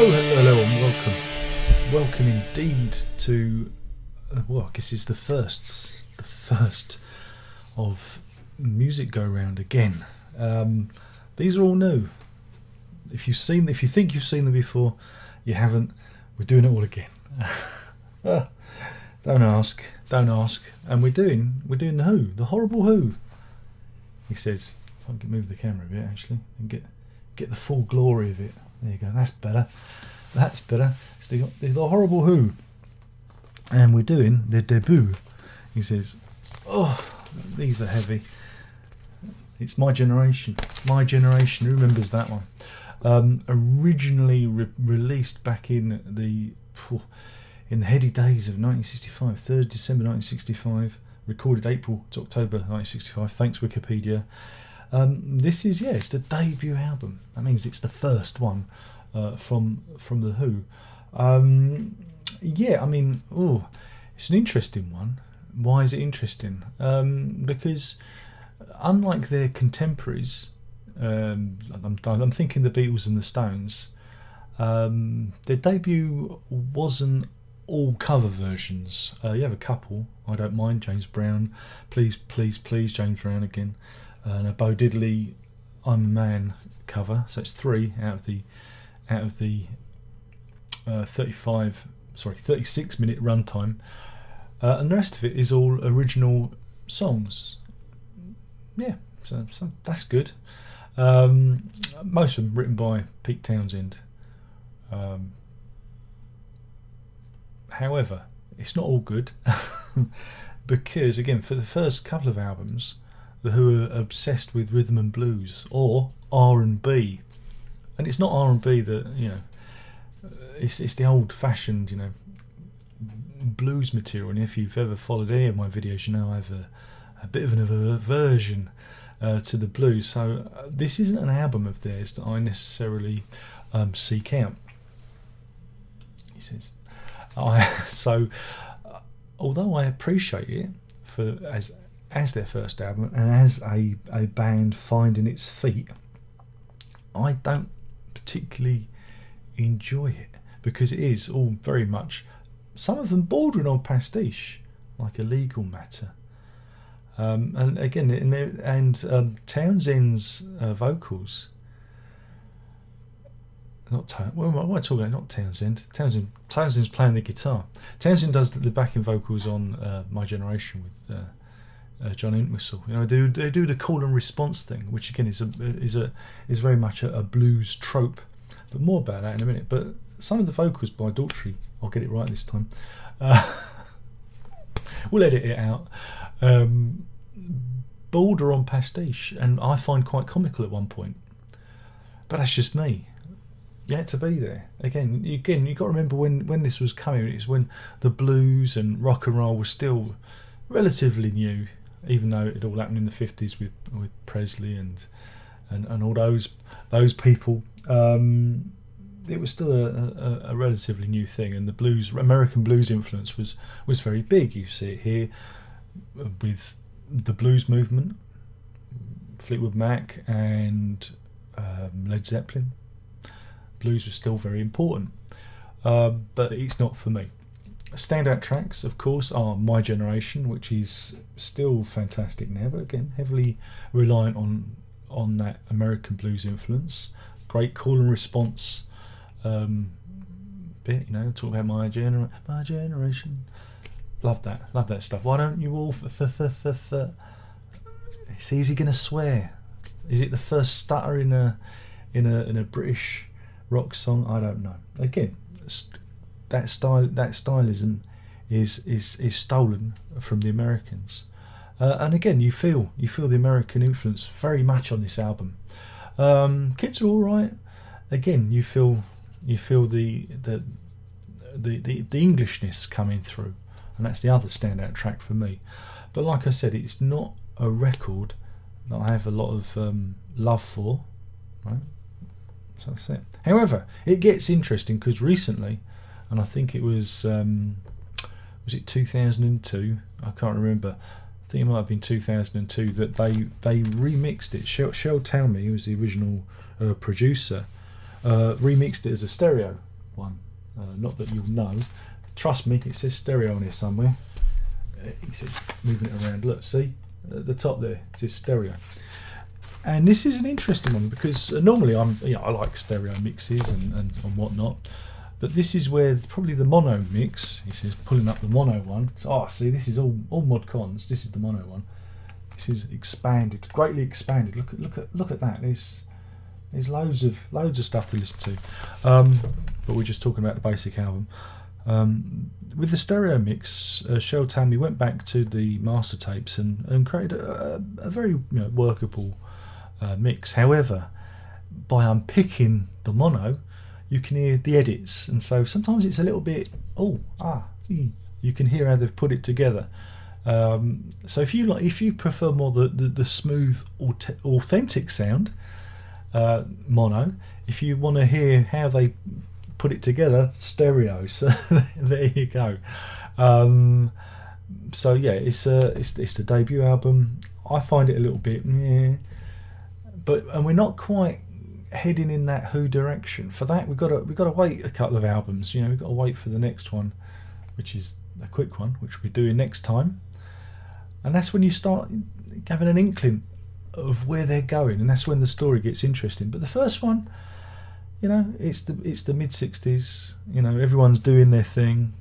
Hello, and welcome indeed to, well, I guess it's the first of music go round again. These are all new. If you think you've seen them before, you haven't. We're doing it all again. Don't ask. And we're doing the Who, the horrible Who. He says, if I can move the camera a bit actually and get the full glory of it. There you go. That's better. It's the horrible Who, and we're doing the debut. He says, "Oh, these are heavy. It's My Generation. My Generation. Who remembers that one? Originally released back in the heady days of 1965, 3rd December 1965. Recorded April to October 1965. Thanks Wikipedia. This is it's the debut album. That means it's the first one from the Who. It's an interesting one. Why is it interesting? Because unlike their contemporaries, I'm thinking the Beatles and the Stones, their debut wasn't all cover versions. You have a couple. I Don't Mind, James Brown, Please James Brown again, and a Bo Diddley, I'm a Man cover. So it's 3 out of the 36 minute runtime, and the rest of it is all original songs. Yeah, so that's good. Most of them written by Pete Townshend. However, it's not all good because, again, for the first couple of albums, the Who are obsessed with rhythm and blues or R&B, and it's not R&B that it's the old-fashioned blues material. And if you've ever followed any of my videos, you know I have a bit of an aversion to the blues. So this isn't an album of theirs that I necessarily seek out. He says, although I appreciate it as their first album and as a band finding its feet, I don't particularly enjoy it because it is all very much, some of them bordering on pastiche, like A Legal Matter. And again, Townshend's vocals. What am I talking about? Not Townshend. Townshend's playing the guitar. Townshend does the backing vocals on My Generation with John Entwistle. They do the call and response thing, which again is very much a blues trope. But more about that in a minute. But some of the vocals by Daughtry, I'll get it right this time. We'll edit it out. Border on pastiche, and I find quite comical at one point. But that's just me. You had to be there. Again, you've got to remember when this was coming. It's when the blues and rock and roll was still relatively new, even though it all happened in the 50s with Presley and all those people. It was still a relatively new thing, and the American blues influence was very big. You see it here with the blues movement, Fleetwood Mac and Led Zeppelin. Blues was still very important, but it's not for me. Standout tracks, of course, are My Generation, which is still fantastic now, but again heavily reliant on that American blues influence. Great call and response bit, talk about my generation. Love that stuff. Why don't you all It's easy gonna swear. Is it the first stutter in a British rock song? I don't know. Again, that stylism is stolen from the Americans, and again you feel the American influence very much on this album. Kids Are Alright. Again, you feel the Englishness coming through, and that's the other standout track for me. But like I said, it's not a record that I have a lot of love for, right? So that's it. However, it gets interesting because recently, and I think it was it 2002? I can't remember. I think it might have been 2002 that they remixed it. Shel Talmy, who was the original producer, remixed it as a stereo one. Not that you'll know. Trust me, it says stereo on here somewhere. It says moving it around. Look, see at the top there, it says stereo. And this is an interesting one because normally I like stereo mixes and whatnot, but this is where probably the mono mix. He says pulling up the mono one. So, see, this is all mod cons. This is the mono one. This is expanded, greatly expanded. Look at that. There's loads of stuff to listen to. But we're just talking about the basic album. With the stereo mix, Cheryl Tamley went back to the master tapes and created a very workable mix. However, by unpicking the mono, you can hear the edits, and so sometimes it's a little bit you can hear how they've put it together. So if you prefer more the smooth authentic sound, mono. If you want to hear how they put it together, stereo. So there you go. So yeah, it's the debut album. I find it a little bit and we're not quite heading in that Who direction. For that we've got to wait a couple of albums. We've got to wait for the next one, which is a quick one, which we're doing next time. And that's when you start having an inkling of where they're going, and that's when the story gets interesting. But the first one, it's the mid-60s. Everyone's doing their thing.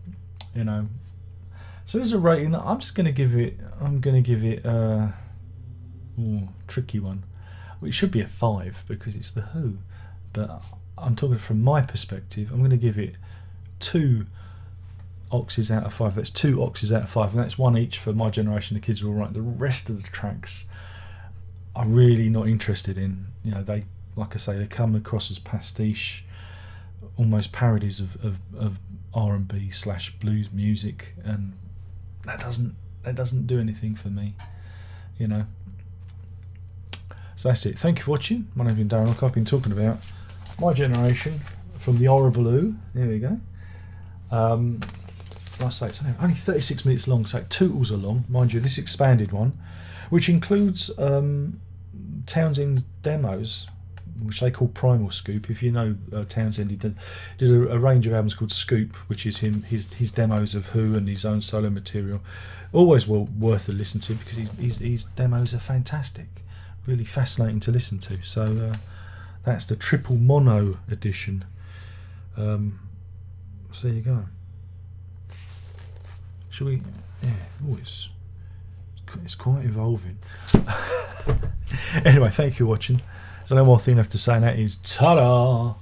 So as a rating, I'm going to give it a tricky one. Well, it should be a 5 because it's the Who, but I'm talking from my perspective. I'm going to give it 2 Oxes out of 5. That's 2 Oxes out of 5, and that's 1 each for My Generation. The Kids Are Alright. The rest of the tracks I'm really not interested in. They, like I say, they come across as pastiche, almost parodies of R&B / blues music, and that doesn't do anything for me. So that's it. Thank you for watching. My name's been Darren Lock. I've been talking about My Generation from the Horrible Who. There we go. Like I say, it's only 36 minutes long, so tootles are long, mind you. This expanded one, which includes Townsend's demos, which they call Primal Scoop. If you know Townsend, he did a range of albums called Scoop, which is his demos of Who and his own solo material. Always worth a listen to because his demos are fantastic, really fascinating to listen to. So that's the triple mono edition. So there you go. Shall we? Yeah. Oh, it's quite evolving. Anyway, thank you for watching. There's no more thing left to say, and that is ta-da!